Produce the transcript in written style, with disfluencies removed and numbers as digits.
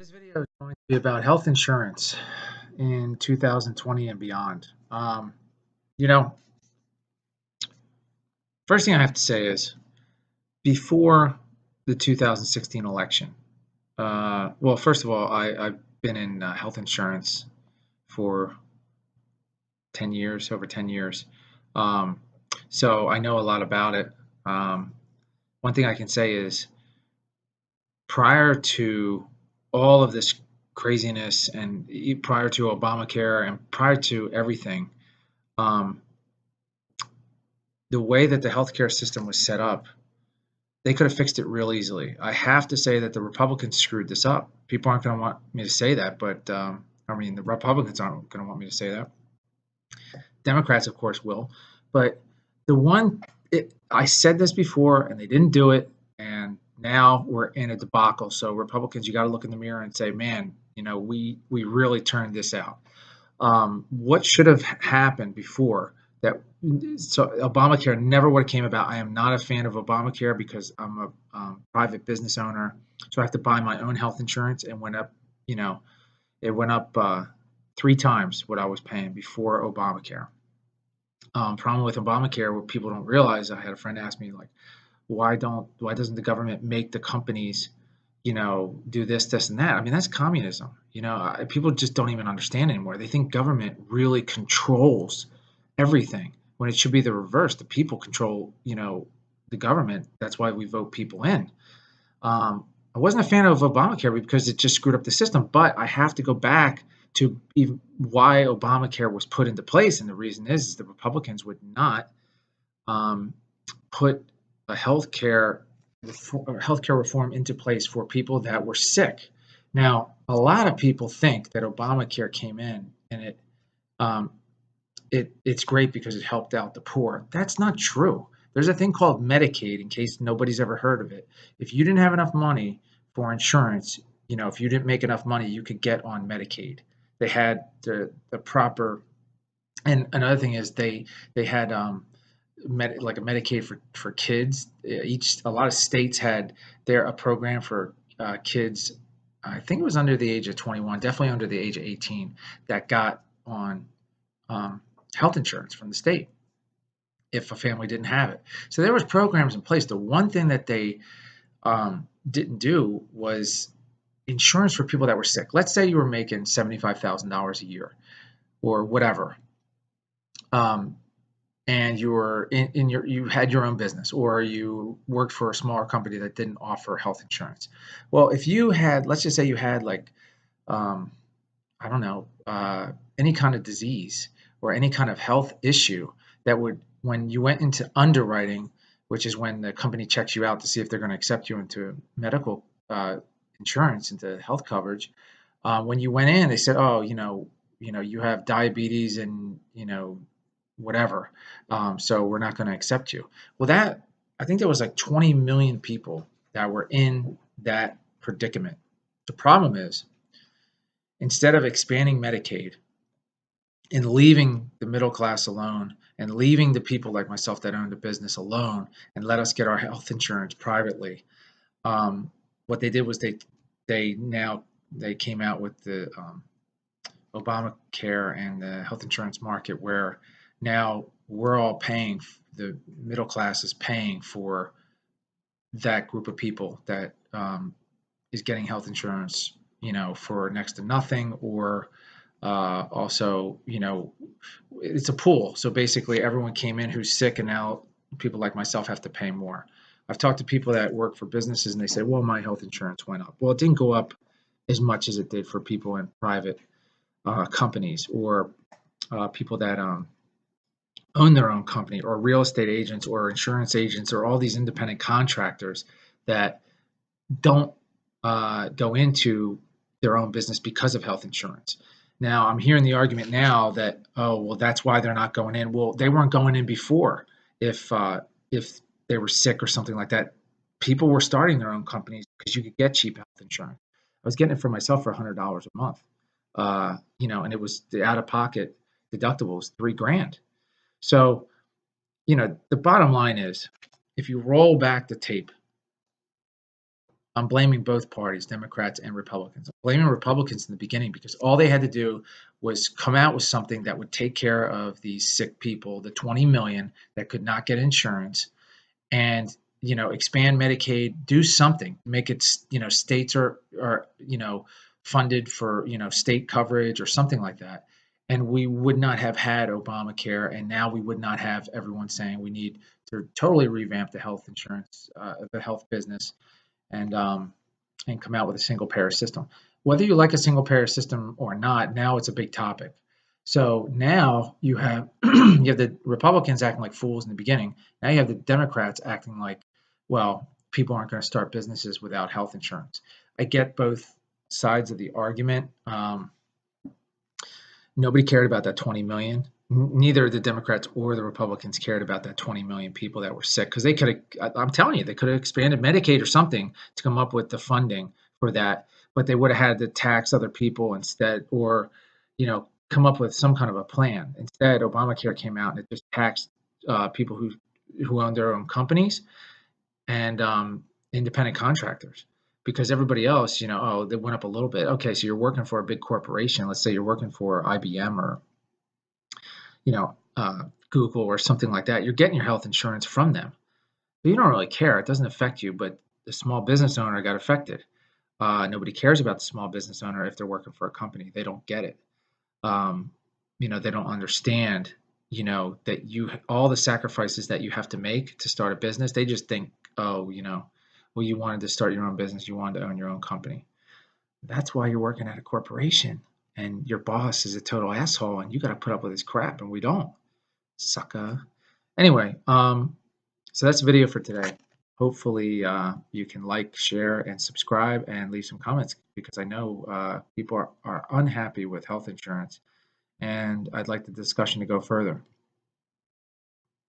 This video is going to be about health insurance in 2020 and beyond. You know, first thing I have to say is before the 2016 election, well, first of all, I've been in health insurance for 10 years, over 10 years. Um, so I know a lot about it. One thing I can say is prior to all of this craziness and prior to Obamacare and prior to everything, um, the way that the healthcare system was set up, they could have fixed it real easily. I have to say that the Republicans screwed this up. People aren't going to want me to say that, but the Republicans aren't going to want me to say that. Democrats, of course, will. But I said this before, and they didn't do it, and now we're in a debacle. So Republicans, you got to look in the mirror and say, man, we really turned this out. What should have happened before that? So Obamacare never would have came about. I am not a fan of Obamacare because I'm a private business owner, so I have to buy my own health insurance. And went up, it went up 3 times what I was paying before Obamacare. Problem with Obamacare, what people don't realize, I had a friend ask me like, why doesn't the government make the companies do this, this, and that? I mean, that's communism. People just don't even understand anymore. They think government really controls everything when it should be the reverse. The people control, the government. That's why we vote people in. I wasn't a fan of Obamacare because it just screwed up the system, but I have to go back to even why Obamacare was put into place. And the reason is the Republicans would not put a healthcare reform into place for people that were sick. Now, a lot of people think that Obamacare came in and it's great because it helped out the poor. That's not true. There's a thing called Medicaid, in case nobody's ever heard of it. If you didn't have enough money for insurance, if you didn't make enough money, you could get on Medicaid. They had the proper, and another thing is they had like a Medicaid for kids. A lot of states had a program for kids. I think it was under the age of 21, definitely under the age of 18, that got on health insurance from the state if a family didn't have it. So there was programs in place. The one thing that they didn't do was insurance for people that were sick. Let's say you were making $75,000 a year or whatever. And you were you had your own business, or you worked for a smaller company that didn't offer health insurance. Well, if you had, let's just say you had like, I don't know, any kind of disease or any kind of health issue that would, when you went into underwriting, which is when the company checks you out to see if they're going to accept you into medical insurance, into health coverage, when you went in, they said, oh, you have diabetes and, whatever. So we're not going to accept you. Well, I think there was like 20 million people that were in that predicament. The problem is, instead of expanding Medicaid and leaving the middle class alone and leaving the people like myself that owned a business alone and let us get our health insurance privately, what they did was they came out with the Obamacare and the health insurance market, where now we're all paying, the middle class is paying for that group of people that is getting health insurance, for next to nothing, or also, it's a pool. So basically everyone came in who's sick, and now people like myself have to pay more. I've talked to people that work for businesses and they say, well, my health insurance went up. Well, it didn't go up as much as it did for people in private companies, or people that own their own company, or real estate agents or insurance agents, or all these independent contractors that don't go into their own business because of health insurance. Now, I'm hearing the argument now that, oh, well, that's why they're not going in. Well, they weren't going in before. If they were sick or something like that, people were starting their own companies because you could get cheap health insurance. I was getting it for myself for $100 a month, and it was the out-of-pocket deductible was $3,000. So, the bottom line is, if you roll back the tape, I'm blaming both parties, Democrats and Republicans. I'm blaming Republicans in the beginning because all they had to do was come out with something that would take care of these sick people, the 20 million that could not get insurance, and expand Medicaid, do something, make it states are funded for state coverage or something like that, and we would not have had Obamacare, and now we would not have everyone saying we need to totally revamp the health insurance, the health business, and come out with a single payer system. Whether you like a single payer system or not, now it's a big topic. So now you have you have the Republicans acting like fools in the beginning. Now you have the Democrats acting like, well, people aren't going to start businesses without health insurance. I get both sides of the argument. Nobody cared about that 20 million. Neither the Democrats or the Republicans cared about that 20 million people that were sick because they could have, I'm telling you, they could have expanded Medicaid or something to come up with the funding for that, but they would have had to tax other people instead, or, come up with some kind of a plan. Instead, Obamacare came out and it just taxed people who own their own companies and independent contractors, because everybody else, oh, they went up a little bit. Okay, so you're working for a big corporation. Let's say you're working for IBM or Google or something like that. You're getting your health insurance from them. But you don't really care. It doesn't affect you, but the small business owner got affected. Nobody cares about the small business owner if they're working for a company. They don't get it. Um, they don't understand, that all the sacrifices that you have to make to start a business. They just think, oh, well, you wanted to start your own business. You wanted to own your own company. That's why you're working at a corporation and your boss is a total asshole and you got to put up with his crap and we don't. Sucker. Anyway, so that's the video for today. Hopefully, you can like, share, and subscribe and leave some comments because I know people are unhappy with health insurance and I'd like the discussion to go further.